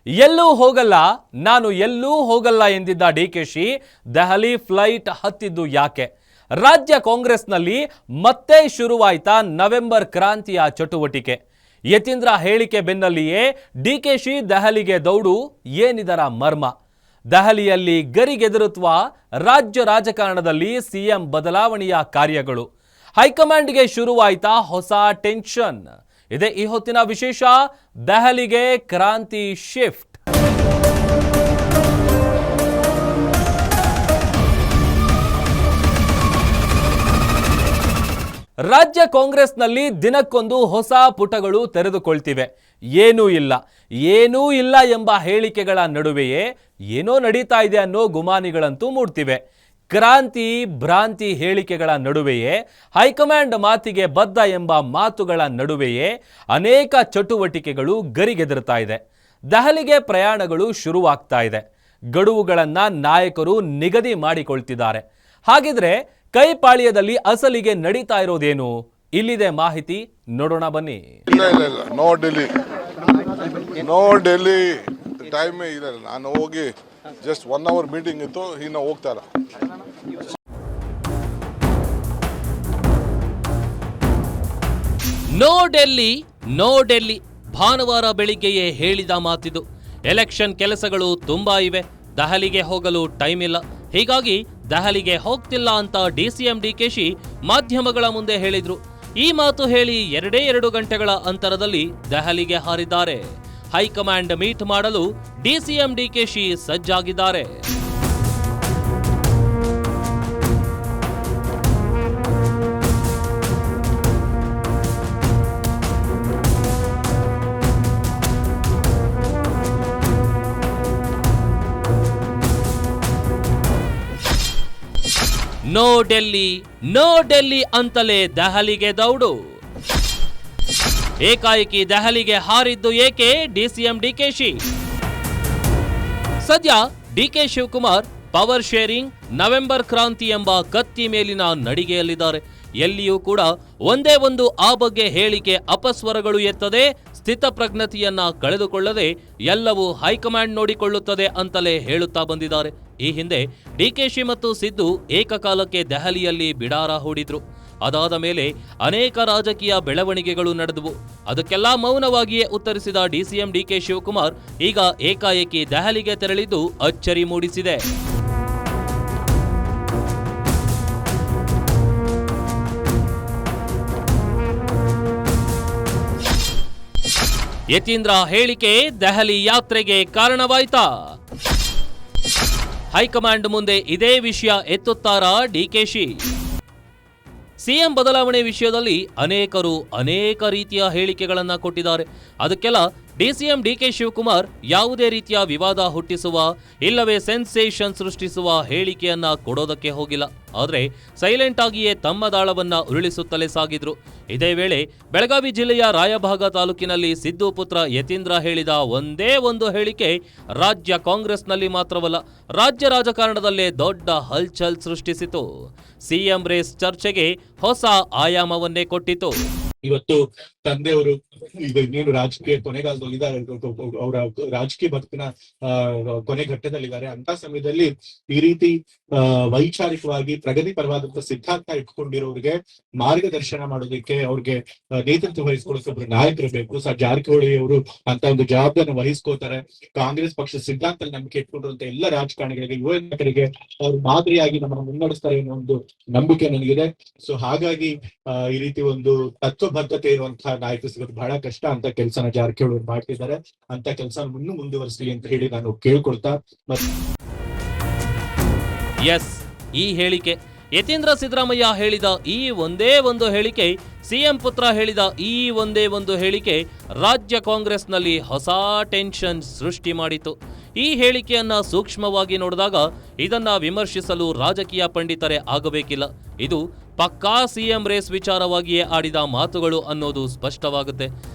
ಎಲ್ಲೂ ಹೋಗಲ್ಲ, ನಾನು ಎಲ್ಲೂ ಹೋಗಲ್ಲ ಎಂದಿದ್ದ ಡಿಕೆಶಿ ದೆಹಲಿ ಫ್ಲೈಟ್ ಹತ್ತಿದ್ದು ಯಾಕೆ? ರಾಜ್ಯ ಕಾಂಗ್ರೆಸ್ನಲ್ಲಿ ಮತ್ತೆ ಶುರುವಾಯ್ತಾ ನವೆಂಬರ್ ಕ್ರಾಂತಿಯ ಚಟುವಟಿಕೆ? ಯತೀಂದ್ರ ಹೇಳಿಕೆ ಬೆನ್ನಲ್ಲಿಯೇ ಡಿಕೆಶಿ ದೆಹಲಿಗೆ ದೌಡು, ಏನಿದರ ಮರ್ಮ? ದೆಹಲಿಯಲ್ಲಿ ಗರಿಗೆದರುತ್ವ, ರಾಜ್ಯ ರಾಜಕಾರಣದಲ್ಲಿ ಸಿಎಂ ಬದಲಾವಣೆಯ ಕಾರ್ಯಗಳು, ಹೈಕಮಾಂಡ್ಗೆ ಶುರುವಾಯ್ತಾ ಹೊಸ ಟೆನ್ಷನ್? ಇದೇ ಈ ಹೊತ್ತಿನ ವಿಶೇಷ. ದೆಹಲಿಗೆ ಕ್ರಾಂತಿ ಶಿಫ್ಟ್. ರಾಜ್ಯ ಕಾಂಗ್ರೆಸ್ನಲ್ಲಿ ದಿನಕ್ಕೊಂದು ಹೊಸ ಪುಟಗಳು ತೆರೆದುಕೊಳ್ತಿವೆ. ಏನೂ ಇಲ್ಲ ಎಂಬ ಹೇಳಿಕೆಗಳ ನಡುವೆಯೇ ಏನೋ ನಡೀತಾ ಇದೆ ಅನ್ನೋ ಗುಮಾನಿಗಳಂತೂ ಮೂಡ್ತಿವೆ. ಕ್ರಾಂತಿ ಭ್ರಾಂತಿ ಹೇಳಿಕೆಗಳ ನಡುವೆಯೇ, ಹೈಕಮಾಂಡ್ ಮಾತಿಗೆ ಬದ್ಧ ಎಂಬ ಮಾತುಗಳ ನಡುವೆಯೇ ಅನೇಕ ಚಟುವಟಿಕೆಗಳು ಗರಿಗೆದರ್ತಾ ಇದೆ. ದೆಹಲಿಗೆ ಪ್ರಯಾಣಗಳು ಶುರುವಾಗ್ತಾ ಇದೆ. ಗಡುವುಗಳನ್ನು ನಾಯಕರು ನಿಗದಿ ಮಾಡಿಕೊಳ್ತಿದ್ದಾರೆ. ಹಾಗಿದ್ರೆ ಕೈಪಾಳ್ಯದಲ್ಲಿ ಅಸಲಿಗೆ ನಡೀತಾ ಇರೋದೇನು? ಇಲ್ಲಿದೆ ಮಾಹಿತಿ, ನೋಡೋಣ ಬನ್ನಿ. ನೋ ಡೆಲ್ಲಿ ಟೈಮೇ ಇಲ್ಲ. ನಾನು ಹೋಗಿ ಜಸ್ಟ್ 1 hour ಮೀಟಿಂಗ್ ಇತ್ತು, ಇನ್ನು ಹೋಗ್ತಾರ. ನೋ ಡೆಲ್ಲಿ ಭಾನುವಾರ ಬೆಳಿಗ್ಗೆಯೇ ಹೇಳಿದ ಮಾತಿದು. ಎಲೆಕ್ಷನ್ ಕೆಲಸಗಳು ತುಂಬಾ ಇವೆ, ದೆಹಲಿಗೆ ಹೋಗಲು ಟೈಮ್ ಇಲ್ಲ, ಹೀಗಾಗಿ ದೆಹಲಿಗೆ ಹೋಗ್ತಿಲ್ಲ ಅಂತ ಡಿಸಿಎಂ ಡಿಕೆಶಿ ಮಾಧ್ಯಮಗಳ ಮುಂದೆ ಹೇಳಿದ್ರು. ಈ ಮಾತು ಹೇಳಿ 2 ಗಂಟೆಗಳ ಅಂತರದಲ್ಲಿ ದೆಹಲಿಗೆ ಹಾರಿದ್ದಾರೆ. ಹೈಕಮಾಂಡ್ ಮೀಟ್ ಮಾಡಲು ಡಿಸಿಎಂ ಡಿಕೆಶಿ ಸಜ್ಜಾಗಿದ್ದಾರೆ. ನೋ ಡೆಲ್ಲಿ ಅಂತಲೇ ದೆಹಲಿಗೆ ದೌಡು. ಏಕಾಏಕಿ ದೆಹಲಿಗೆ ಹಾರಿದ್ದು ಏಕೆ ಡಿಸಿಎಂ ಡಿಕೆಶಿ? ಸದ್ಯ DK Shivakumar power sharing, November ಕ್ರಾಂತಿ ಎಂಬ ಕತ್ತಿ ಮೇಲಿನ ನಡಿಗೆಯಲ್ಲಿದ್ದಾರೆ. ಎಲ್ಲಿಯೂ ಕೂಡ ಒಂದೇ ಒಂದು ಆ ಬಗ್ಗೆ ಹೇಳಿಕೆ ಅಪಸ್ವರಗಳು ಎತ್ತದೆ, ಸ್ಥಿತಪ್ರಜ್ಞತೆಯನ್ನ ಕಳೆದುಕೊಳ್ಳದೆ ಎಲ್ಲವೂ ಹೈಕಮಾಂಡ್ ನೋಡಿಕೊಳ್ಳುತ್ತದೆ ಅಂತಲೇ ಹೇಳುತ್ತಾ ಬಂದಿದ್ದಾರೆ. ಈ ಹಿಂದೆ ಡಿಕೆಶಿ ಮತ್ತು ಸಿದ್ದು ಏಕಕಾಲಕ್ಕೆ ದೆಹಲಿಯಲ್ಲಿ ಬಿಡಾರ ಹೂಡಿದ್ರು. ಅದಾದ ಮೇಲೆ ಅನೇಕ ರಾಜಕೀಯ ಬೆಳವಣಿಗೆಗಳು ನಡೆದವು. ಅದಕ್ಕೆಲ್ಲ ಮೌನವಾಗಿಯೇ ಉತ್ತರಿಸಿದ ಡಿಸಿಎಂ ಡಿಕೆ ಶಿವಕುಮಾರ್ ಈಗ ಏಕಾಏಕಿ ದೆಹಲಿಗೆ ತೆರಳಿದ್ದು ಅಚ್ಚರಿ ಮೂಡಿಸಿದೆ. ಯತೀಂದ್ರ ಹೇಳಿಕೆ ದೆಹಲಿ ಯಾತ್ರೆಗೆ ಕಾರಣವಾಯ್ತಾ? ಹೈಕಮಾಂಡ್ ಮುಂದೆ ಇದೇ ವಿಷಯ ಎತ್ತುತ್ತಾರಾ ಡಿಕೆಶಿ? ಸಿಎಂ ಬದಲಾವಣೆ ವಿಷಯದಲ್ಲಿ ಅನೇಕರು ಅನೇಕ ರೀತಿಯ ಹೇಳಿಕೆಗಳನ್ನ ಕೊಟ್ಟಿದ್ದಾರೆ. ಅದಕ್ಕೆಲ್ಲ ಡಿಸಿಎಂ ಡಿಕೆ ಶಿವಕುಮಾರ್ ಯಾವುದೇ ರೀತಿಯ ವಿವಾದ ಹುಟ್ಟಿಸುವ ಇಲ್ಲವೇ ಸೆನ್ಸೇಷನ್ ಸೃಷ್ಟಿಸುವ ಹೇಳಿಕೆಯನ್ನ ಕೊಡೋದಕ್ಕೆ ಹೋಗಿಲ್ಲ. ಆದರೆ ಸೈಲೆಂಟ್ ಆಗಿಯೇ ತಮ್ಮ ದಾಳವನ್ನ ಉರುಳಿಸುತ್ತಲೇ ಸಾಗಿದ್ರು. ಇದೇ ವೇಳೆ ಬೆಳಗಾವಿ ಜಿಲ್ಲೆಯ ರಾಯಭಾಗ ತಾಲೂಕಿನಲ್ಲಿ ಸಿದ್ದು ಪುತ್ರ ಯತೀಂದ್ರ ಹೇಳಿದ ಒಂದೇ ಒಂದು ಹೇಳಿಕೆ ರಾಜ್ಯ ಕಾಂಗ್ರೆಸ್ನಲ್ಲಿ ಮಾತ್ರವಲ್ಲ, ರಾಜ್ಯ ರಾಜಕಾರಣದಲ್ಲೇ ದೊಡ್ಡ ಹಲ್ಚಲ್ ಸೃಷ್ಟಿಸಿತು. ಸಿಎಂ ರೇಸ್ ಚರ್ಚೆಗೆ ಹೊಸ ಆಯಾಮವನ್ನೇ ಕೊಟ್ಟಿತು. ಇವತ್ತು ತಂದೆಯವರು ಈಗ ಇನ್ನೇನು ರಾಜಕೀಯ ಕೊನೆಗಾಲದಲ್ಲಿದ್ದಾರೆ, ಅವರ ರಾಜಕೀಯ ಬದುಕಿನ ಕೊನೆ ಘಟ್ಟದಲ್ಲಿದ್ದಾರೆ. ಅಂತ ಸಮಯದಲ್ಲಿ ಈ ರೀತಿ ವೈಚಾರಿಕವಾಗಿ ಪ್ರಗತಿ ಪರವಾದಂತ ಸಿದ್ಧಾಂತ ಇಟ್ಕೊಂಡಿರೋರಿಗೆ ಮಾರ್ಗದರ್ಶನ ಮಾಡೋದಕ್ಕೆ, ಅವ್ರಿಗೆ ನೇತೃತ್ವ ವಹಿಸ್ಕೊಳ್ಳೋಕೆ ಒಬ್ರು ನಾಯಕರು ಬೇಕು. ಜಾರಕಿಹೊಳಿ ಅವರು ಅಂತ ಒಂದು ಜವಾಬ್ದಾರಿ ವಹಿಸ್ಕೋತಾರೆ. ಕಾಂಗ್ರೆಸ್ ಪಕ್ಷ ಸಿದ್ಧಾಂತ ನಂಬಿಕೆ ಇಟ್ಕೊಂಡಿರುವಂತ ಎಲ್ಲ ರಾಜಕಾರಣಿಗಳಿಗೆ, ಯುವ ನಾಯಕರಿಗೆ ಅವ್ರು ಮಾದರಿಯಾಗಿ ನಮ್ಮನ್ನು ಮುನ್ನಡೆಸ್ತಾರೆ ಅನ್ನೋ ಒಂದು ನಂಬಿಕೆ ನನಗಿದೆ. ಸೊ ಹಾಗಾಗಿ ಈ ರೀತಿ ಒಂದು ತತ್ವಬದ್ಧತೆ ಇರುವಂತಹ ನಾಯಕರು ಸಿಗೋದು ಬಹಳ ಕಷ್ಟ. ಅಂತ ಕೆಲಸನ ಜಾರಕಿಹೊಳಿ ಮಾಡ್ತಿದ್ದಾರೆ. ಅಂತ ಕೆಲಸ ಮುಂದುವರಿಸಲಿ ಅಂತ ಹೇಳಿ ನಾನು ಕೇಳ್ಕೊಳ್ತಾ ಎಸ್, ಈ ಹೇಳಿಕೆ ಯತೀಂದ್ರ ಸಿದ್ದರಾಮಯ್ಯ ಹೇಳಿದ ಈ ಒಂದೇ ಒಂದು ಹೇಳಿಕೆ, ಸಿಎಂ ಪುತ್ರ ಹೇಳಿದ ಈ ಒಂದೇ ಒಂದು ಹೇಳಿಕೆ ರಾಜ್ಯ ಕಾಂಗ್ರೆಸ್ನಲ್ಲಿ ಹೊಸ ಟೆನ್ಷನ್ ಸೃಷ್ಟಿ ಮಾಡಿತು. ಈ ಹೇಳಿಕೆಯನ್ನ ಸೂಕ್ಷ್ಮವಾಗಿ ನೋಡಿದಾಗ ಇದನ್ನ ವಿಮರ್ಶಿಸಲು ರಾಜಕೀಯ ಪಂಡಿತರೇ ಆಗಬೇಕಿಲ್ಲ. ಇದು ಪಕ್ಕಾ ಸಿಎಂ ರೇಸ್ ವಿಚಾರವಾಗಿಯೇ ಆಡಿದ ಮಾತುಗಳು ಅನ್ನೋದು ಸ್ಪಷ್ಟವಾಗುತ್ತೆ.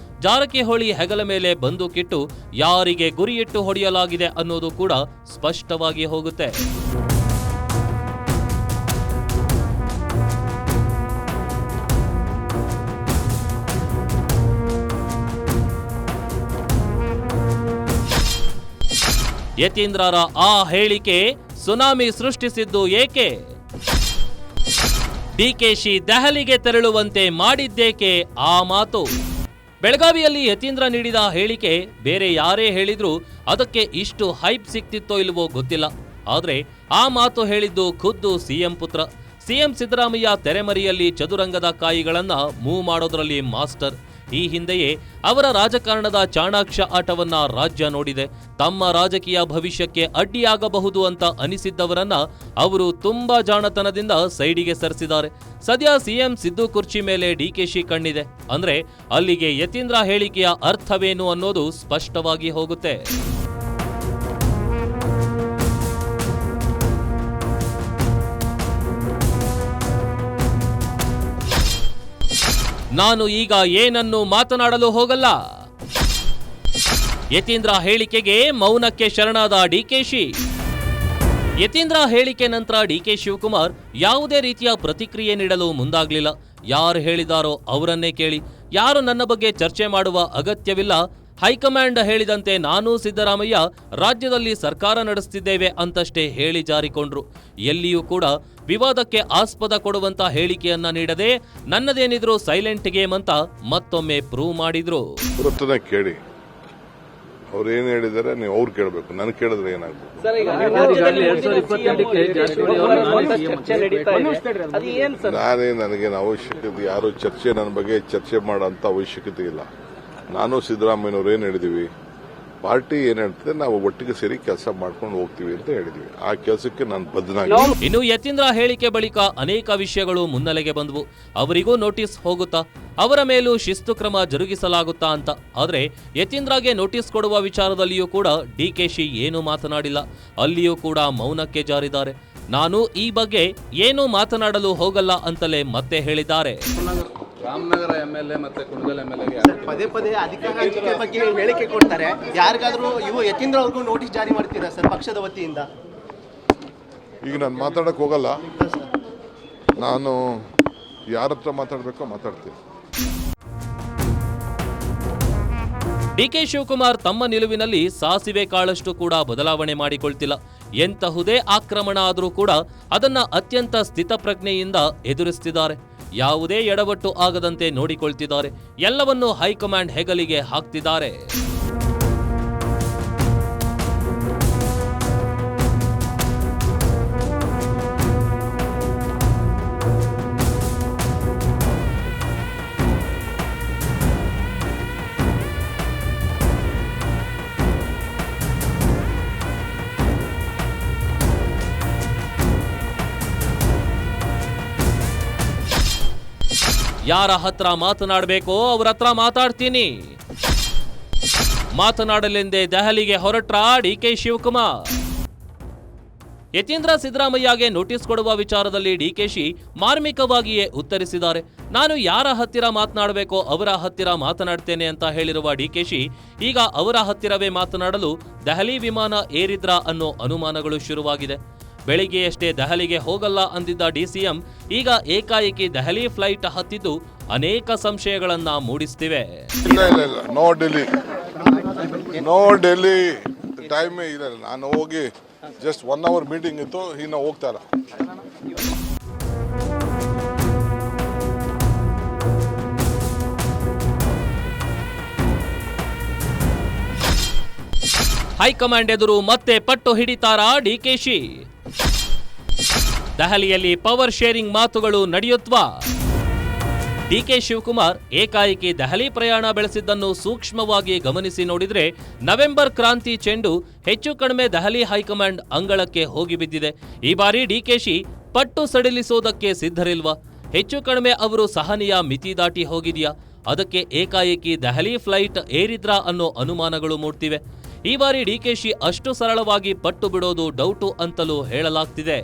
ಜಾರಕಿಹೊಳಿ ಹೆಗಲ ಮೇಲೆ ಬಂದೂಕಿಟ್ಟು ಯಾರಿಗೆ ಗುರಿಯಿಟ್ಟು ಹೊಡೆಯಲಾಗಿದೆ ಅನ್ನೋದು ಕೂಡ ಸ್ಪಷ್ಟವಾಗಿ ಹೋಗುತ್ತೆ. ಯತೀಂದ್ರರ ಆ ಹೇಳಿಕೆ ಸುನಾಮಿ ಸೃಷ್ಟಿಸಿದ್ದು ಏಕೆ? ಡಿಕೆಶಿ ದೆಹಲಿಗೆ ತೆರಳುವಂತೆ ಮಾಡಿದ್ದೇಕೆ ಆ ಮಾತು? ಬೆಳಗಾವಿಯಲ್ಲಿ ಯತೀಂದ್ರ ನೀಡಿದ ಹೇಳಿಕೆ ಬೇರೆ ಯಾರೇ ಹೇಳಿದ್ರೂ ಅದಕ್ಕೆ ಇಷ್ಟು ಹೈಪ್ ಸಿಕ್ತಿತ್ತೋ ಇಲ್ವೋ ಗೊತ್ತಿಲ್ಲ. ಆದ್ರೆ ಆ ಮಾತು ಹೇಳಿದ್ದು ಖುದ್ದು ಸಿಎಂ ಪುತ್ರ. ಸಿಎಂ ಸಿದ್ದರಾಮಯ್ಯ ತೆರೆಮರೆಯಲ್ಲಿ ಚದುರಂಗದ ಕಾಯಿಗಳನ್ನ ಮೂವ್ ಮಾಡೋದ್ರಲ್ಲಿ ಮಾಸ್ಟರ್. ಈ ಹಿಂದೆಯೇ ಅವರ ರಾಜಕಾರಣದ ಚಾಣಾಕ್ಷ ಆಟವನ್ನ ರಾಜ್ಯ ನೋಡಿದೆ. ತಮ್ಮ ರಾಜಕೀಯ ಭವಿಷ್ಯಕ್ಕೆ ಅಡ್ಡಿಯಾಗಬಹುದು ಅಂತ ಅನಿಸಿದ್ದವರನ್ನ ಅವರು ತುಂಬಾ ಜಾಣತನದಿಂದ ಸೈಡಿಗೆ ಸರಿಸಿದ್ದಾರೆ. ಸದ್ಯ ಸಿಎಂ ಸಿದ್ದು ಕುರ್ಚಿ ಮೇಲೆ ಡಿಕೆಶಿ ಕಣ್ಣಿದೆ. ಅಂದ್ರೆ ಅಲ್ಲಿಗೆ ಯತೀಂದ್ರ ಹೇಳಿಕೆಯ ಅರ್ಥವೇನು ಅನ್ನೋದು ಸ್ಪಷ್ಟವಾಗಿ ಹೋಗುತ್ತೆ. ನಾನು ಈಗ ಏನನ್ನು ಮಾತನಾಡಲು ಹೋಗಲ್ಲ. ಯತೀಂದ್ರ ಹೇಳಿಕೆಗೆ ಮೌನಕ್ಕೆ ಶರಣಾದ ಡಿಕೆಶಿ. ಯತೀಂದ್ರ ಹೇಳಿಕೆ ನಂತರ ಡಿಕೆ ಶಿವಕುಮಾರ್ ಯಾವುದೇ ರೀತಿಯ ಪ್ರತಿಕ್ರಿಯೆ ನೀಡಲು ಮುಂದಾಗಲಿಲ್ಲ. ಯಾರು ಹೇಳಿದಾರೋ ಅವರನ್ನೇ ಕೇಳಿ, ಯಾರು ನನ್ನ ಬಗ್ಗೆ ಚರ್ಚೆ ಮಾಡುವ ಅಗತ್ಯವಿಲ್ಲ. ಹೈಕಮಾಂಡ್ ಹೇಳಿದಂತೆ ನಾನು ಸಿದ್ದರಾಮಯ್ಯ ರಾಜ್ಯದಲ್ಲಿ ಸರ್ಕಾರ ನಡೆಸುತ್ತಿದ್ದೇವೆ ಅಂತಷ್ಟೇ ಹೇಳಿ ಜಾರಿಕೊಂಡ್ರು. ಎಲ್ಲಿಯೂ ಕೂಡ ವಿವಾದಕ್ಕೆ ಆಸ್ಪದ ಕೊಡುವಂತ ಹೇಳಿಕೆಯನ್ನ ನೀಡದೆ ನನ್ನದೇನಿದ್ರು ಸೈಲೆಂಟ್ ಗೇಮ್ ಅಂತ ಮತ್ತೊಮ್ಮೆ ಪ್ರೂವ್ ಮಾಡಿದ್ರು. ಕೇಳಿ, ಅವ್ರು ಏನ್ ಹೇಳಿದಾರೆ ನೀವು ಅವ್ರು ಕೇಳಬೇಕು, ನನ್ ಕೇಳಿದ್ರೆ ಏನಾಗ್ಬೇಕು? ನನಗೇನು ಅವಶ್ಯಕತೆ, ಯಾರು ಚರ್ಚೆ ನನ್ನ ಬಗ್ಗೆ ಚರ್ಚೆ ಮಾಡೋಂಥ ಅವಶ್ಯಕತೆ ಇಲ್ಲ. ನಾನು ಸಿದ್ದರಾಮಯ್ಯನವ್ರು ಏನ್ ಹೇಳಿದೀವಿ, ಪಾರ್ಟಿ ಏನ್ ಹೇಳ್ತದೆ ನಾವು ಒಟ್ಟಿಗೆ ಸೇರಿ ಕೆಲಸ ಮಾಡ್ಕೊಂಡು ಹೋಗ್ತೀವಿ ಅಂತ ಹೇಳಿದೀವಿ. ಆ ಕೆಲಸಕ್ಕೆ ನಾನು ಬದ್ಧನಾಗಿ. ಇನ್ನು ಯತೀಂದ್ರ ಹೇಳಿಕೆ ಬಳಿಕ ಅನೇಕ ವಿಷಯಗಳು ಮುನ್ನೆಲೆಗೆ ಬಂದವು. ಅವರಿಗೂ ನೋಟಿಸ್ ಹೋಗುತ್ತಾ, ಅವರ ಮೇಲೂ ಶಿಸ್ತು ಕ್ರಮ ಜರುಗಿಸಲಾಗುತ್ತಾ ಅಂತ. ಆದ್ರೆ ಯತೀಂದ್ರಗೆ ನೋಟಿಸ್ ಕೊಡುವ ವಿಚಾರದಲ್ಲಿಯೂ ಕೂಡ ಡಿಕೆಶಿ ಏನೂ ಮಾತನಾಡಿಲ್ಲ. ಅಲ್ಲಿಯೂ ಕೂಡ ಮೌನಕ್ಕೆ ಜಾರಿದ್ದಾರೆ. ನಾನು ಈ ಬಗ್ಗೆ ಏನೂ ಮಾತನಾಡಲು ಹೋಗಲ್ಲ ಅಂತಲೇ ಮತ್ತೆ ಹೇಳಿದ್ದಾರೆ. ರಾಮನಗರ ಎಂಎಲ್ಎ ಮತ್ತೆ ಕುಣಗಲ್ ಎಂಎಲ್ಎ ಪದೇ ಪದೇ ಅಧಿಕಾರ ಹಂಚಿಕೆ ಬಗ್ಗೆ ಹೇಳಿಕೆ ಕೊಡ್ತಾರೆ. ಯಾರಿಗಾದ್ರೂ ಯತೀಂದ್ರ ಅವ್ರಿಗೂ ನೋಟಿಸ್ ಜಾರಿ ಮಾಡ್ತೀರಾ ಸರ್ ಪಕ್ಷದ ವತಿಯಿಂದ? ಈಗ ನಾನು ಮಾತಾಡಕ್ ಹೋಗಲ್ಲ. ನಾನು ಯಾರ ಹತ್ರ ಮಾತಾಡ್ಬೇಕೋ ಮಾತಾಡ್ತೀನಿ. ಡಿಕೆ ಶಿವಕುಮಾರ್ ತಮ್ಮ ನಿಲುವಿನಲ್ಲಿ ಸಾಸಿವೆ ಕಾಳಷ್ಟು ಕೂಡ ಬದಲಾವಣೆ ಮಾಡಿಕೊಳ್ತಿಲ್ಲ. ಎಂತಹುದೇ ಆಕ್ರಮಣ ಆದರೂ ಕೂಡ ಅದನ್ನ ಅತ್ಯಂತ ಸ್ಥಿತಪ್ರಜ್ಞೆಯಿಂದ ಎದುರಿಸುತ್ತಿದ್ದಾರೆ. ಯಾವುದೇ ಎಡವಟ್ಟು ಆಗದಂತೆ ನೋಡಿಕೊಳ್ತಿದ್ದಾರೆ. ಎಲ್ಲವನ್ನೂ ಹೈಕಮಾಂಡ್ ಹೆಗಲಿಗೆ ಹಾಕ್ತಿದ್ದಾರೆ. ಯಾರ ಹತ್ರ ಮಾತನಾಡಬೇಕೋ ಅವ್ರ ಹತ್ರ ಮಾತಾಡ್ತೀನಿ. ಮಾತನಾಡಲೆಂದೇ ದೆಹಲಿಗೆ ಹೊರಟ್ರ ಡಿಕೆ ಶಿವಕುಮಾರ್. ಯತೀಂದ್ರ ಸಿದ್ದರಾಮಯ್ಯಗೆ ನೋಟಿಸ್ ಕೊಡುವ ವಿಚಾರದಲ್ಲಿ ಡಿಕೆಶಿ ಮಾರ್ಮಿಕವಾಗಿಯೇ ಉತ್ತರಿಸಿದ್ದಾರೆ. ನಾನು ಯಾರ ಹತ್ತಿರ ಮಾತನಾಡಬೇಕೋ ಅವರ ಹತ್ತಿರ ಮಾತನಾಡ್ತೇನೆ ಅಂತ ಹೇಳಿರುವ ಡಿಕೆಶಿ ಈಗ ಅವರ ಹತ್ತಿರವೇ ಮಾತನಾಡಲು ದೆಹಲಿ ವಿಮಾನ ಏರಿದ್ರಾ ಅನ್ನೋ ಅನುಮಾನಗಳು ಶುರುವಾಗಿದೆ. ಬೆಳಿಗ್ಗೆಯಷ್ಟೇ ದೆಹಲಿಗೆ ಹೋಗಲ್ಲ ಅಂದಿದ್ದ ಡಿಸಿಎಂ ಈಗ ಏಕಾಏಕಿ ದೆಹಲಿ ಫ್ಲೈಟ್ ಹತ್ತಿದ್ದು ಅನೇಕ ಸಂಶಯಗಳನ್ನ ಮೂಡಿಸ್ತಿವೆ. ನೋ ಡೆಲ್ಲಿ ಟೈಮೇ ಇಲ್ಲ. ನಾನು ಹೋಗಿ ಜಸ್ಟ್ 1 hour ಮೀಟಿಂಗ್ ಇತ್ತು, ಇನ್ನು ಹೋಗ್ತಾ ಇಲ್ಲ. ಹೈಕಮಾಂಡ್ ಎದುರು ಮತ್ತೆ ಪಟ್ಟು ಹಿಡಿತಾರಾ ಡಿಕೆಶಿ? ದೆಹಲಿಯಲ್ಲಿ ಪವರ್ ಶೇರಿಂಗ್ ಮಾತುಗಳು ನಡೆಯುತ್ವಾ? ಡಿಕೆ ಶಿವಕುಮಾರ್ ಏಕಾಏಕಿ ದೆಹಲಿ ಪ್ರಯಾಣ ಬೆಳೆಸಿದ್ದನ್ನು ಸೂಕ್ಷ್ಮವಾಗಿ ಗಮನಿಸಿ ನೋಡಿದ್ರೆ ನವೆಂಬರ್ ಕ್ರಾಂತಿ ಚೆಂಡು ಹೆಚ್ಚು ಕಡಿಮೆ ದೆಹಲಿ ಹೈಕಮಾಂಡ್ ಅಂಗಳಕ್ಕೆ ಹೋಗಿ ಬಿದ್ದಿದೆ. ಈ ಬಾರಿ ಡಿಕೆಶಿ ಪಟ್ಟು ಸಡಿಲಿಸೋದಕ್ಕೆ ಸಿದ್ಧರಿಲ್ವಾ? ಹೆಚ್ಚು ಕಡಿಮೆ ಅವರು ಸಹನೆಯ ಮಿತಿ ದಾಟಿ ಹೋಗಿದೆಯಾ? ಅದಕ್ಕೆ ಏಕಾಏಕಿ ದೆಹಲಿ ಫ್ಲೈಟ್ ಏರಿದ್ರಾ ಅನ್ನೋ ಅನುಮಾನಗಳು ಮೂಡ್ತಿವೆ. ಈ ಬಾರಿ ಡಿಕೆಶಿ ಅಷ್ಟು ಸರಳವಾಗಿ ಪಟ್ಟು ಬಿಡೋದು ಡೌಟು ಅಂತಲೂ ಹೇಳಲಾಗ್ತಿದೆ.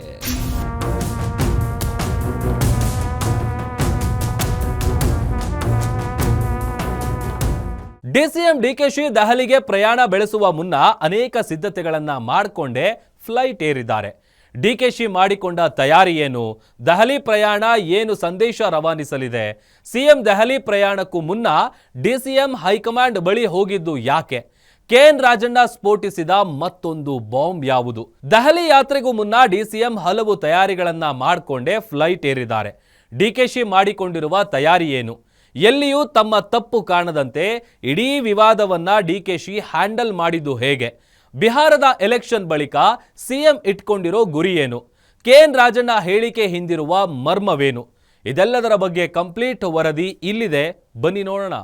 ಡಿಸಿಎಂ ಡಿಕೆಶಿ ದೆಹಲಿಗೆ ಪ್ರಯಾಣ ಬೆಳೆಸುವ ಮುನ್ನ ಅನೇಕ ಸಿದ್ಧತೆಗಳನ್ನ ಮಾಡಿಕೊಂಡೇ ಫ್ಲೈಟ್ ಏರಿದ್ದಾರೆ. ಡಿಕೆಶಿ ಮಾಡಿಕೊಂಡ ತಯಾರಿ ಏನು? ದೆಹಲಿ ಪ್ರಯಾಣ ಏನು ಸಂದೇಶ ರವಾನಿಸಲಿದೆ? ಸಿಎಂ ದೆಹಲಿ ಪ್ರಯಾಣಕ್ಕೂ ಮುನ್ನ ಡಿಸಿಎಂ ಹೈಕಮಾಂಡ್ ಬಳಿ ಹೋಗಿದ್ದು ಯಾಕೆ? ಕೆಎನ್ ರಾಜಣ್ಣ ಸ್ಫೋಟಿಸಿದ ಮತ್ತೊಂದು ಬಾಂಬ್ ಯಾವುದು? ದೆಹಲಿ ಯಾತ್ರೆಗೂ ಮುನ್ನ ಡಿಸಿಎಂ ಹಲವು ತಯಾರಿಗಳನ್ನ ಮಾಡಿಕೊಂಡೇ ಫ್ಲೈಟ್ ಏರಿದ್ದಾರೆ. ಡಿಕೆಶಿ ಮಾಡಿಕೊಂಡಿರುವ ತಯಾರಿ ಏನು? ಎಲ್ಲಿಯೂ ತಮ್ಮ ತಪ್ಪು ಕಾಣದಂತೆ ಇಡೀ ವಿವಾದವನ್ನ ಡಿಕೆಶಿ ಹ್ಯಾಂಡಲ್ ಮಾಡಿದ್ದು ಹೇಗೆ? ಬಿಹಾರದ ಎಲೆಕ್ಷನ್ ಬಳಿಕ ಸಿಎಂ ಇಟ್ಕೊಂಡಿರೋ ಗುರಿ ಏನು? ಕೆಎನ್ ರಾಜಣ್ಣ ಹೇಳಿಕೆ ಹಿಂದಿರುವ ಮರ್ಮವೇನು? ಇದೆಲ್ಲದರ ಬಗ್ಗೆ ಕಂಪ್ಲೀಟ್ ವರದಿ ಇಲ್ಲಿದೆ, ಬನ್ನಿ ನೋಡೋಣ.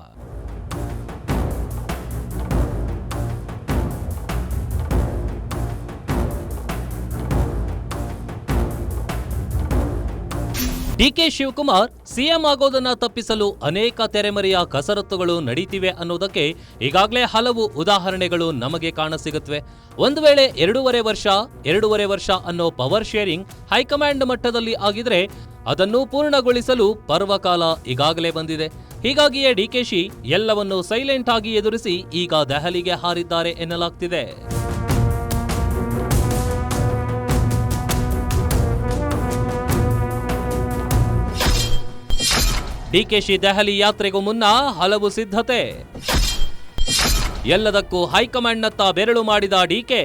ಡಿಕೆ ಶಿವಕುಮಾರ್ ಸಿಎಂ ಆಗೋದನ್ನ ತಪ್ಪಿಸಲು ಅನೇಕ ತೆರೆಮರೆಯ ಕಸರತ್ತುಗಳು ನಡೀತಿವೆ ಅನ್ನೋದಕ್ಕೆ ಈಗಾಗಲೇ ಹಲವು ಉದಾಹರಣೆಗಳು ನಮಗೆ ಕಾಣಸಿಗುತ್ತವೆ. ಒಂದು ವೇಳೆ 2.5 ವರ್ಷ ಅನ್ನೋ ಪವರ್ ಶೇರಿಂಗ್ ಹೈಕಮಾಂಡ್ ಮಟ್ಟದಲ್ಲಿ ಆಗಿದ್ರೆ ಅದನ್ನು ಪೂರ್ಣಗೊಳಿಸಲು ಪರ್ವಕಾಲ ಈಗಾಗಲೇ ಬಂದಿದೆ. ಹೀಗಾಗಿಯೇ ಡಿಕೆಶಿ ಎಲ್ಲವನ್ನೂ ಸೈಲೆಂಟ್ ಆಗಿ ಎದುರಿಸಿ ಈಗ ದೆಹಲಿಗೆ ಹಾರಿದ್ದಾರೆ ಎನ್ನಲಾಗ್ತಿದೆ. ಡಿಕೆಶಿ ದೆಹಲಿ ಯಾತ್ರೆಗೂ ಮುನ್ನ ಹಲವು ಸಿದ್ಧತೆ. ಎಲ್ಲದಕ್ಕೂ ಹೈಕಮಾಂಡ್ನತ್ತ ಬೆರಳು ಮಾಡಿದ ಡಿಕೆ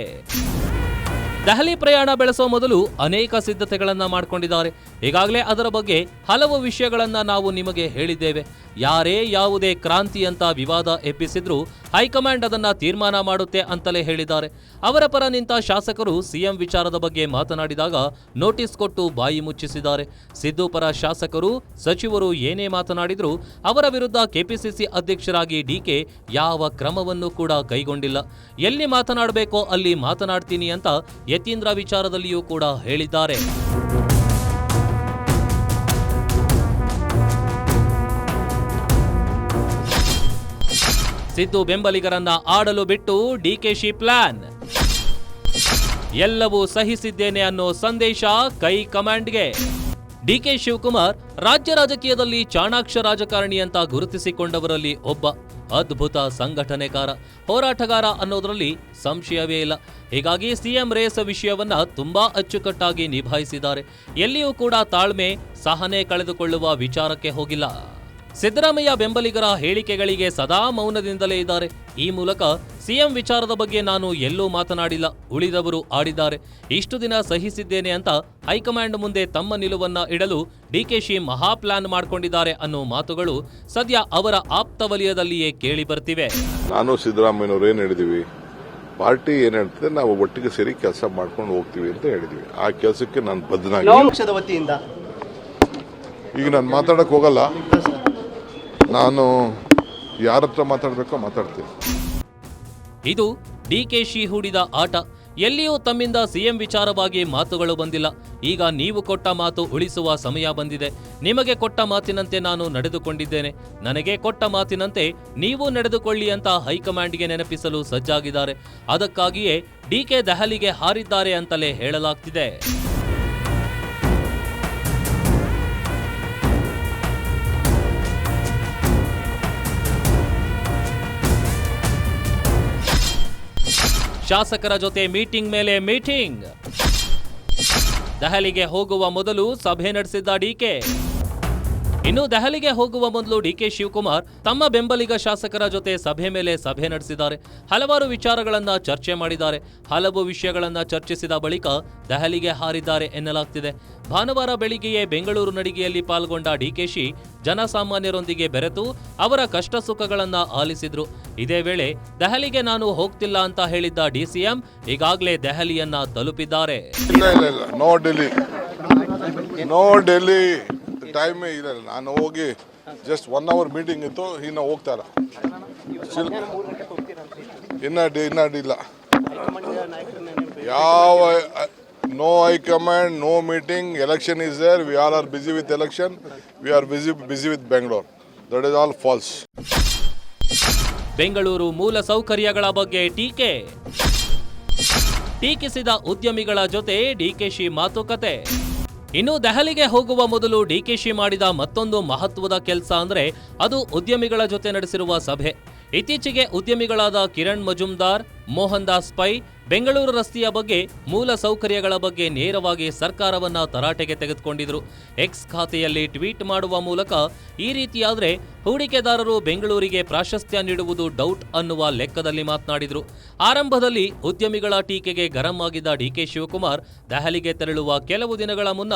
ದೆಹಲಿ ಪ್ರಯಾಣ ಬೆಳೆಸೋ ಮೊದಲು ಅನೇಕ ಸಿದ್ಧತೆಗಳನ್ನ ಮಾಡಿಕೊಂಡಿದ್ದಾರೆ. ಈಗಾಗಲೇ ಅದರ ಬಗ್ಗೆ ಹಲವು ವಿಷಯಗಳನ್ನ ನಾವು ನಿಮಗೆ ಹೇಳಿದ್ದೇವೆ. ಯಾರೇ ಯಾವುದೇ ಕ್ರಾಂತಿ ಅಂತ ವಿವಾದ ಎಬ್ಬಿಸಿದ್ರೂ ಹೈಕಮಾಂಡ್ ಅದನ್ನ ತೀರ್ಮಾನ ಮಾಡುತ್ತೆ ಅಂತಲೇ ಹೇಳಿದ್ದಾರೆ. ಅವರ ಪರ ನಿಂತ ಶಾಸಕರು ಸಿಎಂ ವಿಚಾರದ ಬಗ್ಗೆ ಮಾತನಾಡಿದಾಗ ನೋಟಿಸ್ ಕೊಟ್ಟು ಬಾಯಿ ಮುಚ್ಚಿಸಿದ್ದಾರೆ. ಸಿದ್ದು ಪರ ಶಾಸಕರು ಸಚಿವರು ಏನೇ ಮಾತನಾಡಿದ್ರು ಅವರ ವಿರುದ್ಧ ಕೆಪಿಸಿಸಿ ಅಧ್ಯಕ್ಷರಾಗಿ ಡಿಕೆ ಯಾವ ಕ್ರಮವನ್ನು ಕೂಡ ಕೈಗೊಂಡಿಲ್ಲ. ಎಲ್ಲಿ ಮಾತನಾಡಬೇಕೋ ಅಲ್ಲಿ ಮಾತನಾಡ್ತೀನಿ ಅಂತ ಯತೀಂದ್ರ ವಿಚಾರದಲ್ಲಿಯೂ ಕೂಡ ಹೇಳಿದ್ದಾರೆ. ಸಿದ್ದು ಬೆಂಬಲಿಗರನ್ನ ಆಡಲು ಬಿಟ್ಟು ಡಿಕೆಶಿ ಪ್ಲಾನ್. ಎಲ್ಲವೂ ಸಹಿಸಿದ್ದೇನೆ ಅನ್ನೋ ಸಂದೇಶ ಕೈ ಕಮಾಂಡ್ಗೆ. ಡಿಕೆ ಶಿವಕುಮಾರ್ ರಾಜ್ಯ ರಾಜಕೀಯದಲ್ಲಿ ಚಾಣಾಕ್ಷ ರಾಜಕಾರಣಿ ಅಂತ ಗುರುತಿಸಿಕೊಂಡವರಲ್ಲಿ ಒಬ್ಬ. ಅದ್ಭುತ ಸಂಘಟನೆಕಾರ, ಹೋರಾಟಗಾರ ಅನ್ನೋದರಲ್ಲಿ ಸಂಶಯವೇ ಇಲ್ಲ. ಹೀಗಾಗಿ ಸಿಎಂ ರೇಸ್ ವಿಷಯವನ್ನ ತುಂಬಾ ಅಚ್ಚುಕಟ್ಟಾಗಿ ನಿಭಾಯಿಸಿದ್ದಾರೆ. ಎಲ್ಲಿಯೂ ಕೂಡ ತಾಳ್ಮೆ, ಸಹನೆ ಕಳೆದುಕೊಳ್ಳುವ ವಿಚಾರಕ್ಕೆ ಹೋಗಿಲ್ಲ. ಸಿದ್ದರಾಮಯ್ಯ ಬೆಂಬಲಿಗರ ಹೇಳಿಕೆಗಳಿಗೆ ಸದಾ ಮೌನದಿಂದಲೇ ಇದ್ದಾರೆ. ಈ ಮೂಲಕ ಸಿಎಂ ವಿಚಾರದ ಬಗ್ಗೆ ನಾನು ಎಲ್ಲೂ ಮಾತನಾಡಿಲ್ಲ, ಉಳಿದವರು ಆಡಿದ್ದಾರೆ, ಇಷ್ಟು ದಿನ ಸಹಿಸಿದ್ದೇನೆ ಅಂತ ಹೈಕಮಾಂಡ್ ಮುಂದೆ ತಮ್ಮ ನಿಲುವನ್ನ ಇಡಲು ಡಿಕೆಶಿ ಮಹಾ ಪ್ಲಾನ್ ಮಾಡ್ಕೊಂಡಿದ್ದಾರೆ ಅನ್ನೋ ಮಾತುಗಳು ಸದ್ಯ ಅವರ ಆಪ್ತ ವಲಯದಲ್ಲಿಯೇ ಕೇಳಿ ಬರ್ತಿವೆ. ನಾನು ಸಿದ್ದರಾಮಯ್ಯನವರು ಏನ್ ಹೇಳಿದೀವಿ, ಪಾರ್ಟಿ ಏನ್ ಹೇಳ್ತದೆ ನಾವು ಒಟ್ಟಿಗೆ ಸೇರಿ ಕೆಲಸ ಮಾಡ್ಕೊಂಡು ಹೋಗ್ತೀವಿ ಅಂತ ಹೇಳಿದೀವಿ. ಆ ಕೆಲಸಕ್ಕೆ ನಾನು ಬದ್ಧನಾಗಿ ಪಕ್ಷದ ವತಿಯಿಂದ ಈಗ ನಾನು ಮಾತಾಡಕ್ ಹೋಗಲ್ಲ. ನಾನು ಯಾರ ಹತ್ರ ಮಾತಾಡಬೇಕೋ ಮಾತಾಡ್ತೀನಿ. ಇದು ಡಿಕೆಶಿ ಹೂಡಿದ ಆಟ. ಎಲ್ಲಿಯೂ ತಮ್ಮಿಂದ ಸಿಎಂ ವಿಚಾರವಾಗಿ ಮಾತುಗಳು ಬಂದಿಲ್ಲ. ಈಗ ನೀವು ಕೊಟ್ಟ ಮಾತು ಉಳಿಸುವ ಸಮಯ ಬಂದಿದೆ. ನಿಮಗೆ ಕೊಟ್ಟ ಮಾತಿನಂತೆ ನಾನು ನಡೆದುಕೊಂಡಿದ್ದೇನೆ, ನನಗೆ ಕೊಟ್ಟ ಮಾತಿನಂತೆ ನೀವು ನಡೆದುಕೊಳ್ಳಿ ಅಂತ ಹೈಕಮಾಂಡ್ಗೆ ನೆನಪಿಸಲು ಸಜ್ಜಾಗಿದ್ದಾರೆ. ಅದಕ್ಕಾಗಿಯೇ ಡಿಕೆ ದೆಹಲಿಗೆ ಹಾರಿದ್ದಾರೆ ಅಂತಲೇ ಹೇಳಲಾಗ್ತಿದೆ. ಶಾಸಕರ ಜೊತೆ ಮೀಟಿಂಗ್ ಮೇಲೆ ಮೀಟಿಂಗ್. ದೆಹಲಿಗೆ ಹೋಗುವ ಮೊದಲು ಸಭೆ ನಡೆಸಿದ್ದ ಡಿಕೆ. ಇನ್ನು ದೆಹಲಿಗೆ ಹೋಗುವ ಮೊದಲು ಡಿಕೆ ಶಿವಕುಮಾರ್ ತಮ್ಮ ಬೆಂಬಲಿಗ ಶಾಸಕರ ಜೊತೆ ಸಭೆ ಮೇಲೆ ಸಭೆ ನಡೆಸಿದ್ದಾರೆ. ಹಲವಾರು ವಿಚಾರಗಳನ್ನ ಚರ್ಚೆ ಮಾಡಿದ್ದಾರೆ. ಹಲವು ವಿಷಯಗಳನ್ನ ಚರ್ಚಿಸಿದ ಬಳಿಕ ದೆಹಲಿಗೆ ಹಾರಿದ್ದಾರೆ ಎನ್ನಲಾಗ್ತಿದೆ. ಭಾನುವಾರ ಬೆಳಿಗ್ಗೆಯೇ ಬೆಂಗಳೂರು ನಡಿಗೆಯಲ್ಲಿ ಪಾಲ್ಗೊಂಡ ಡಿಕೆಶಿ ಜನಸಾಮಾನ್ಯರೊಂದಿಗೆ ಬೆರೆತು ಅವರ ಕಷ್ಟ ಸುಖಗಳನ್ನ ಆಲಿಸಿದ್ರು. ಇದೇ ವೇಳೆ ದೆಹಲಿಗೆ ನಾನು ಹೋಗ್ತಿಲ್ಲ ಅಂತ ಹೇಳಿದ್ದ ಡಿಸಿಎಂ ಈಗಾಗಲೇ ದೆಹಲಿಯನ್ನ ತಲುಪಿದ್ದಾರೆ. ನೋ ಡೆಲ್ಲಿ ಟೈಮೇ ಇಲ್ಲ. ನಾನು ಹೋಗಿ ಜಸ್ಟ್ 1 hour ಮೀಟಿಂಗ್ ಇತ್ತು, ಇನ್ನು ಹೋಗ್ತಾರ ಇಲ್ಲ. ಯಾವ no high command, no meeting. Election is there. We all are busy with election. We are busy with Bengaluru. That is all false. Bengaluru ಮೂಲ ಸೌಕರ್ಯಗಳ ಬಗ್ಗೆ ಟೀಕಿಸಿದ ಉದ್ಯಮಿಗಳ ಜೊತೆ ಡಿಕೆಶಿ ಮಾತುಕತೆ. ಇನ್ನು ದೆಹಲಿಗೆ ಹೋಗುವ ಮೊದಲು ಡಿಕೆಶಿ ಮಾಡಿದ ಮತ್ತೊಂದು ಮಹತ್ವದ ಕೆಲಸ ಅಂದ್ರೆ ಅದು ಉದ್ಯಮಿಗಳ ಜೊತೆ ನಡೆಸಿರುವ ಸಭೆ. ಇತ್ತೀಚೆಗೆ ಉದ್ಯಮಿಗಳಾದ ಕಿರಣ್ ಮಜುಮ್ದಾರ್, ಮೋಹನ್ ದಾಸ್ ಪೈ ಬೆಂಗಳೂರು ರಸ್ತೆಯ ಬಗ್ಗೆ, ಮೂಲ ಸೌಕರ್ಯಗಳ ಬಗ್ಗೆ ನೇರವಾಗಿ ಸರ್ಕಾರವನ್ನ ತರಾಟೆಗೆ ತೆಗೆದುಕೊಂಡಿದ್ರು. ಎಕ್ಸ್ ಖಾತೆಯಲ್ಲಿ ಟ್ವೀಟ್ ಮಾಡುವ ಮೂಲಕ ಈ ರೀತಿಯಾದ್ರೆ ಹೂಡಿಕೆದಾರರು ಬೆಂಗಳೂರಿಗೆ ಪ್ರಾಶಸ್ತ್ಯ ನೀಡುವುದು ಡೌಟ್ ಅನ್ನುವ ಲೆಕ್ಕದಲ್ಲಿ ಮಾತನಾಡಿದ್ರು. ಆರಂಭದಲ್ಲಿ ಉದ್ಯಮಿಗಳ ಟೀಕೆಗೆ ಗರಂ ಆಗಿದ್ದ ಡಿಕೆ ಶಿವಕುಮಾರ್ ದೆಹಲಿಗೆ ತೆರಳುವ ಕೆಲವು ದಿನಗಳ ಮುನ್ನ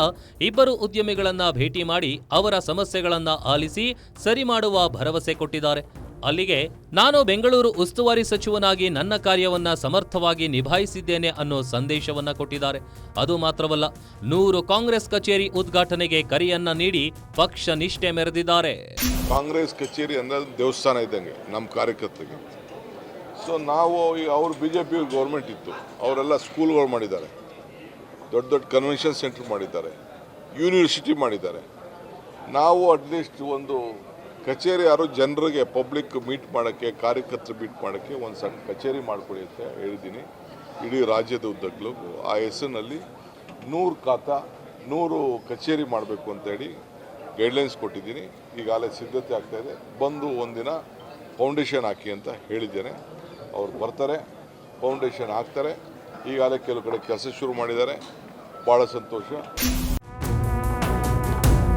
ಇಬ್ಬರು ಉದ್ಯಮಿಗಳನ್ನ ಭೇಟಿ ಮಾಡಿ ಅವರ ಸಮಸ್ಯೆಗಳನ್ನ ಆಲಿಸಿ ಸರಿ ಮಾಡುವ ಭರವಸೆ ಕೊಟ್ಟಿದ್ದಾರೆ. ಅಲ್ಲಿಗೆ ನಾನು ಬೆಂಗಳೂರು ಉಸ್ತುವಾರಿ ಸಚಿವನಾಗಿ ನನ್ನ ಕಾರ್ಯವನ್ನ ಸಮರ್ಥವಾಗಿ ನಿಭಾಯಿಸಿದ್ದೇನೆ ಅನ್ನೋ ಸಂದೇಶವನ್ನ ಕೊಟ್ಟಿದ್ದಾರೆ. ಅದು ಮಾತ್ರವಲ್ಲ, 100 ಕಾಂಗ್ರೆಸ್ ಕಚೇರಿ ಉದ್ಘಾಟನೆಗೆ ಕರೆಯನ್ನ ನೀಡಿ ಪಕ್ಷ ನಿಷ್ಠೆ ಮೆರೆದಿದ್ದಾರೆ. ಕಾಂಗ್ರೆಸ್ ಕಚೇರಿ ಅಂದ್ರೆ ದೇವಸ್ಥಾನ ಇದ್ದಂಗೆ ನಮ್ಮ ಕಾರ್ಯಕರ್ತರಿಗೆ. ಸೊ ನಾವು ಈಗ ಅವ್ರು BJP ಗೌರ್ಮೆಂಟ್ ಇತ್ತು, ಅವರೆಲ್ಲ ಸ್ಕೂಲ್ಗಳು ಮಾಡಿದ್ದಾರೆ, ದೊಡ್ಡ ದೊಡ್ಡ ಕನ್ವೆನ್ಷನ್ ಸೆಂಟರ್ ಮಾಡಿದ್ದಾರೆ, ಯೂನಿವರ್ಸಿಟಿ ಮಾಡಿದ್ದಾರೆ. ನಾವು ಅಟ್ಲೀಸ್ಟ್ ಒಂದು ಕಚೇರಿ ಯಾರು ಜನರಿಗೆ ಪಬ್ಲಿಕ್ ಮೀಟ್ ಮಾಡೋಕ್ಕೆ, ಕಾರ್ಯಕರ್ತರು ಮೀಟ್ ಮಾಡೋಕ್ಕೆ ಒಂದು ಸಣ್ಣ ಕಚೇರಿ ಮಾಡಿಕೊಡಿ ಅಂತ ಹೇಳಿದ್ದೀನಿ ಇಡೀ ರಾಜ್ಯದ ಉದ್ದಕ್ಕೂ. ಆ ಹೆಸರಿನಲ್ಲಿ 100 ಖಾತಾ 100 ಕಚೇರಿ ಮಾಡಬೇಕು ಅಂತೇಳಿ ಗೈಡ್ಲೈನ್ಸ್ ಕೊಟ್ಟಿದ್ದೀನಿ. ಈಗಾಗಲೇ ಸಿದ್ಧತೆ ಆಗ್ತಾಯಿದೆ. ಬಂದು ಒಂದಿನ ಫೌಂಡೇಶನ್ ಹಾಕಿ ಅಂತ ಹೇಳಿದ್ದೇನೆ. ಅವ್ರು ಬರ್ತಾರೆ, ಫೌಂಡೇಶನ್ ಹಾಕ್ತಾರೆ. ಈಗಾಗಲೇ ಕೆಲವು ಕಡೆ ಕೆಲಸ ಶುರು ಮಾಡಿದ್ದಾರೆ, ಭಾಳ ಸಂತೋಷ.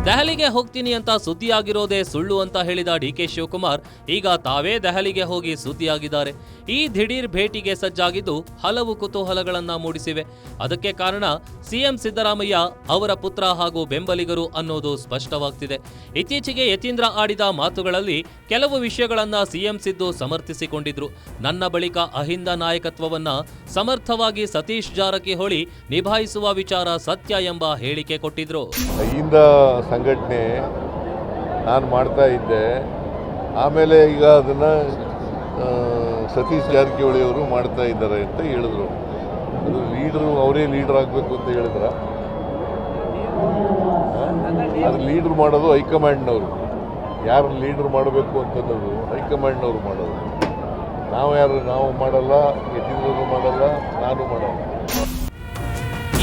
ದೆಹಲಿಗೆ ಹೋಗ್ತೀನಿ ಅಂತ ಸುದ್ದಿಯಾಗಿರೋದೇ ಸುಳ್ಳು ಅಂತ ಹೇಳಿದ ಡಿಕೆ ಶಿವಕುಮಾರ್ ಈಗ ತಾವೇ ದೆಹಲಿಗೆ ಹೋಗಿ ಸುದ್ದಿಯಾಗಿದ್ದಾರೆ. ಈ ದಿಢೀರ್ ಭೇಟಿಗೆ ಸಜ್ಜಾಗಿದ್ದು ಹಲವು ಕುತೂಹಲಗಳನ್ನ ಮೂಡಿಸಿವೆ. ಅದಕ್ಕೆ ಕಾರಣ ಸಿಎಂ ಸಿದ್ದರಾಮಯ್ಯ ಅವರ ಪುತ್ರ ಹಾಗೂ ಬೆಂಬಲಿಗರು ಅನ್ನೋದು ಸ್ಪಷ್ಟವಾಗ್ತಿದೆ. ಇತ್ತೀಚೆಗೆ ಯತೀಂದ್ರ ಆಡಿದ ಮಾತುಗಳಲ್ಲಿ ಕೆಲವು ವಿಷಯಗಳನ್ನ ಸಿಎಂ ಸಿದ್ದು ಸಮರ್ಥಿಸಿಕೊಂಡಿದ್ರು. ನನ್ನ ಬಳಿಕ ಅಹಿಂದ ನಾಯಕತ್ವವನ್ನ ಸಮರ್ಥವಾಗಿ ಸತೀಶ್ ಜಾರಕಿಹೊಳಿ ನಿಭಾಯಿಸುವ ವಿಚಾರ ಸತ್ಯ ಎಂಬ ಹೇಳಿಕೆ ಕೊಟ್ಟಿದ್ರು. ಅಹಿಂದ ಸಂಘಟನೆ ನಾನು ಮಾಡ್ತಾ ಇದ್ದೆ, ಆಮೇಲೆ ಈಗ ಅದನ್ನು ಸತೀಶ್ ಜಾರಕಿಹೊಳಿ ಅವರು ಮಾಡ್ತಾ ಇದ್ದಾರೆ ಅಂತ ಹೇಳಿದ್ರು. ಅದು ಲೀಡ್ರು ಅವರೇ ಲೀಡರ್ ಆಗಬೇಕು ಅಂತ ಹೇಳಿದ್ರ? ಅದು ಲೀಡ್ರ್ ಮಾಡೋದು ಹೈಕಮಾಂಡ್ನವರು. ಯಾರು ಲೀಡ್ರ್ ಮಾಡಬೇಕು ಅಂತನ್ನೋದು ಹೈಕಮಾಂಡ್ನವರು ಮಾಡೋದು. ನಾವು ಮಾಡಲ್ಲ, ಯತೀಂದ್ರರು ಮಾಡಲ್ಲ, ನಾನು ಮಾಡಲ್ಲ.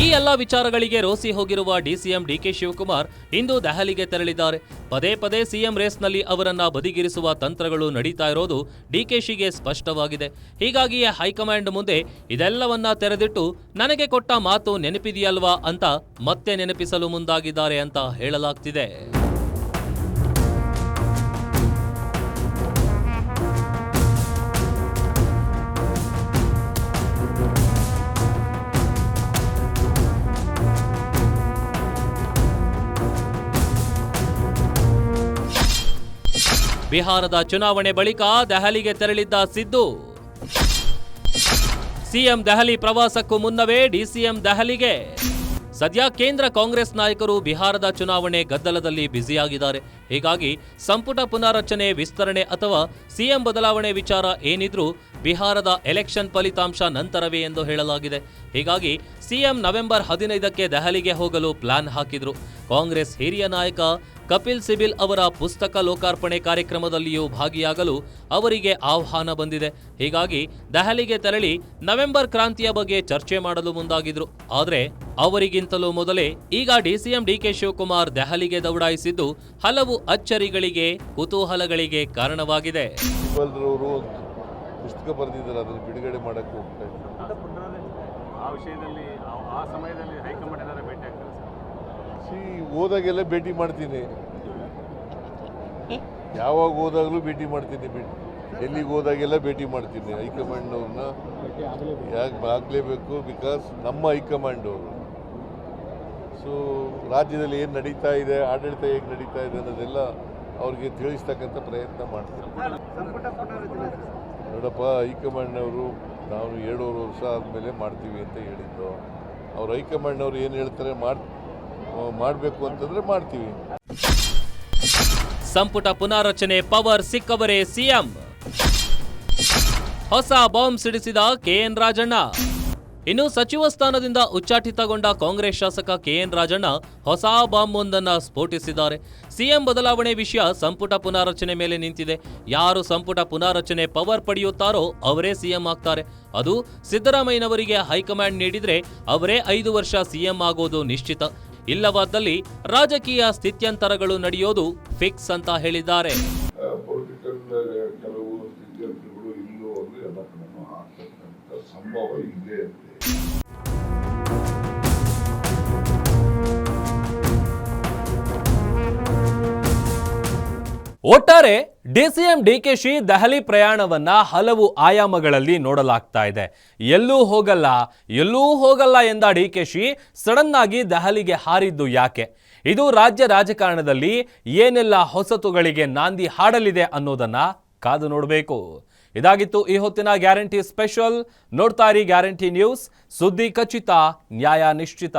ಈ ಎಲ್ಲ ವಿಚಾರಗಳಿಗೆ ರೋಸಿ ಹೋಗಿರುವ ಡಿಸಿಎಂ ಡಿಕೆ ಶಿವಕುಮಾರ್ ಇಂದು ದೆಹಲಿಗೆ ತೆರಳಿದ್ದಾರೆ. ಪದೇ ಪದೇ ಸಿಎಂ ರೇಸ್ನಲ್ಲಿ ಅವರನ್ನ ಬದಿಗಿರಿಸುವ ತಂತ್ರಗಳು ನಡೀತಾ ಇರೋದು ಡಿಕೆಶಿಗೆ ಸ್ಪಷ್ಟವಾಗಿದೆ. ಹೀಗಾಗಿಯೇ ಹೈಕಮಾಂಡ್ ಮುಂದೆ ಇದೆಲ್ಲವನ್ನ ತೆರೆದಿಟ್ಟು ನನಗೆ ಕೊಟ್ಟ ಮಾತು ನೆನಪಿದೆಯಲ್ವಾ ಅಂತ ಮತ್ತೆ ನೆನಪಿಸಲು ಮುಂದಾಗಿದ್ದಾರೆ ಅಂತ ಹೇಳಲಾಗ್ತಿದೆ. ಬಿಹಾರದ ಚುನಾವಣೆ ಬಳಿಕ ದೆಹಲಿಗೆ ತೆರಳಿದ್ದ ಸಿದ್ದು, ಸಿಎಂ ದೆಹಲಿ ಪ್ರವಾಸಕ್ಕೂ ಮುನ್ನವೇ ಡಿಸಿಎಂ ದೆಹಲಿಗೆ. ಸದ್ಯ ಕೇಂದ್ರ ಕಾಂಗ್ರೆಸ್ ನಾಯಕರು ಬಿಹಾರದ ಚುನಾವಣೆ ಗದ್ದಲದಲ್ಲಿ ಬ್ಯುಸಿಯಾಗಿದ್ದಾರೆ. ಹೀಗಾಗಿ ಸಂಪುಟ ಪುನಾರಚನೆ, ವಿಸ್ತರಣೆ ಅಥವಾ ಸಿಎಂ ಬದಲಾವಣೆ ವಿಚಾರ ಏನಿದ್ರೂ ಬಿಹಾರದ ಎಲೆಕ್ಷನ್ ಫಲಿತಾಂಶ ನಂತರವೇ ಎಂದು ಹೇಳಲಾಗಿದೆ. ಹೀಗಾಗಿ ಸಿಎಂ ನವೆಂಬರ್ 15ಕ್ಕೆ ದೆಹಲಿಗೆ ಹೋಗಲು ಪ್ಲಾನ್ ಹಾಕಿದ್ರು. ಕಾಂಗ್ರೆಸ್ ಹಿರಿಯ ನಾಯಕ ಕಪಿಲ್ ಸಿಬಿಲ್ ಅವರ ಪುಸ್ತಕ ಲೋಕಾರ್ಪಣೆ ಕಾರ್ಯಕ್ರಮದಲ್ಲಿಯೂ ಭಾಗಿಯಾಗಲು ಅವರಿಗೆ ಆಹ್ವಾನ ಬಂದಿದೆ. ಹೀಗಾಗಿ ದೆಹಲಿಗೆ ತೆರಳಿ ನವೆಂಬರ್ ಕ್ರಾಂತಿಯ ಬಗ್ಗೆ ಚರ್ಚೆ ಮಾಡಲು ಮುಂದಾಗಿದ್ರು. ಆದರೆ ಅವರಿಗಿಂತಲೂ ಮೊದಲೇ ಈಗ ಡಿಸಿಎಂ ಡಿಕೆ ಶಿವಕುಮಾರ್ ದೆಹಲಿಗೆ ದೌಡಾಯಿಸಿದ್ದು ಹಲವು ಅಚ್ಚರಿಗಳಿಗೆ, ಕುತೂಹಲಗಳಿಗೆ ಕಾರಣವಾಗಿದೆ. ಪುಸ್ತಕ ಬರೆದಿದ್ದಾರೆ, ಅದನ್ನು ಬಿಡುಗಡೆ ಮಾಡಕ್ಕೆ ಹೋಗ್ತಾ ಇದ್ದಾರೆ. ಆ ವಿಷಯದಲ್ಲಿ ಆ ಸಮಯದಲ್ಲಿ ಹೈಕಮಾಂಡ್ ಏನಾದ್ರು ಭೇಟಿ ಆಗ್ತಾರೆ ಸರ್? ಹೋದಾಗೆಲ್ಲ ಭೇಟಿ ಮಾಡ್ತೀನಿ, ಯಾವಾಗ ಹೋದಾಗಲೂ ಭೇಟಿ ಮಾಡ್ತೀನಿ, ಎಲ್ಲಿಗೆ ಹೋದಾಗೆಲ್ಲ ಭೇಟಿ ಮಾಡ್ತೀನಿ. ಹೈಕಮಾಂಡ್ನವ್ರನ್ನ ಯಾಕೆ ಆಗಲೇಬೇಕು, ಬಿಕಾಸ್ ನಮ್ಮ ಹೈಕಮಾಂಡ್ ಅವರು. ಸೊ ರಾಜ್ಯದಲ್ಲಿ ಏನು ನಡೀತಾ ಇದೆ, ಆಡಳಿತ ಹೇಗೆ ನಡೀತಾ ಇದೆ ಅನ್ನೋದೆಲ್ಲ ಅವ್ರಿಗೆ ತಿಳಿಸ್ತಕ್ಕಂಥ ಪ್ರಯತ್ನ ಮಾಡ್ತಾರೆ. ನೋಡಪ್ಪ, ಹೈಕಮಾಂಡ್ನವರು ನಾವು 2.5 ವರ್ಷ ಆದಮೇಲೆ ಮಾಡ್ತೀವಿ ಅಂತ ಹೇಳಿದ್ದು. ಅವ್ರು ಹೈಕಮಾಂಡ್ನವ್ರು ಏನು ಹೇಳ್ತಾರೆ ಮಾಡಬೇಕು ಅಂತಂದರೆ ಮಾಡ್ತೀವಿ. ಸಂಪುಟ ಪುನಾರಚನೆ ಪವರ್ ಸಿಕ್ಕವರೇ ಸಿಎಂ. ಹೊಸ ಬಾಂಬ್ ಸಿಡಿಸಿದ ಕೆಎನ್ ರಾಜಣ್ಣ. ಇನ್ನು ಸಚಿವ ಸ್ಥಾನದಿಂದ ಉಚ್ಚಾಟಿತಗೊಂಡ ಕಾಂಗ್ರೆಸ್ ಶಾಸಕ ಕೆಎನ್ ರಾಜಣ್ಣ ಹೊಸ ಬಾಂಬ್ ಒಂದನ್ನ ಸ್ಫೋಟಿಸಿದ್ದಾರೆ. ಸಿಎಂ ಬದಲಾವಣೆ ವಿಷಯ ಸಂಪುಟ ಪುನಾರಚನೆ ಮೇಲೆ ನಿಂತಿದೆ. ಯಾರು ಸಂಪುಟ ಪುನಾರಚನೆ ಪವರ್ ಪಡೆಯುತ್ತಾರೋ ಅವರೇ ಸಿಎಂ ಆಗ್ತಾರೆ. ಅದು ಸಿದ್ದರಾಮಯ್ಯನವರಿಗೆ ಹೈಕಮಾಂಡ್ ನೀಡಿದ್ರೆ ಅವರೇ 5 ವರ್ಷ ಸಿಎಂ ಆಗೋದು ನಿಶ್ಚಿತ. ಇಲ್ಲವಾದಲ್ಲಿ ರಾಜಕೀಯ ಸ್ಥಿತ್ಯಂತರಗಳು ನಡೆಯೋದು ಫಿಕ್ಸ್ ಅಂತ ಹೇಳಿದ್ದಾರೆ. ಕೆಲವು ಸ್ಥಿತ್ಯಂತರಗಳು ಇಲ್ಲೂ ಎಲ್ಲ ಕಡೆನೂ ಆಗ್ತಕ್ಕಂಥ ಅನುಭವ ಇಲ್ಲೇ ಇರುತ್ತೆ. ಒಟ್ಟಾರೆ ಡಿಸಿಎಂ ಡಿಕೆಶಿ ದೆಹಲಿ ಪ್ರಯಾಣವನ್ನ ಹಲವು ಆಯಾಮಗಳಲ್ಲಿ ನೋಡಲಾಗ್ತಾ ಇದೆ. ಎಲ್ಲೂ ಹೋಗಲ್ಲ ಎಂದ ಡಿಕೆಶಿ ಸಡನ್ ಆಗಿ ದೆಹಲಿಗೆ ಹಾರಿದ್ದು ಯಾಕೆ? ಇದು ರಾಜ್ಯ ರಾಜಕಾರಣದಲ್ಲಿ ಏನೆಲ್ಲ ಹೊಸತುಗಳಿಗೆ ನಾಂದಿ ಹಾಡಲಿದೆ ಅನ್ನೋದನ್ನ ಕಾದು ನೋಡಬೇಕು. ಇದಾಗಿತ್ತು ಈ ಹೊತ್ತಿನ ಗ್ಯಾರಂಟಿ ಸ್ಪೆಷಲ್. ನೋಡ್ತಾ ಇರಿ ಗ್ಯಾರಂಟಿ ನ್ಯೂಸ್, ಸುದ್ದಿ ಖಚಿತ, ನ್ಯಾಯ ನಿಶ್ಚಿತ.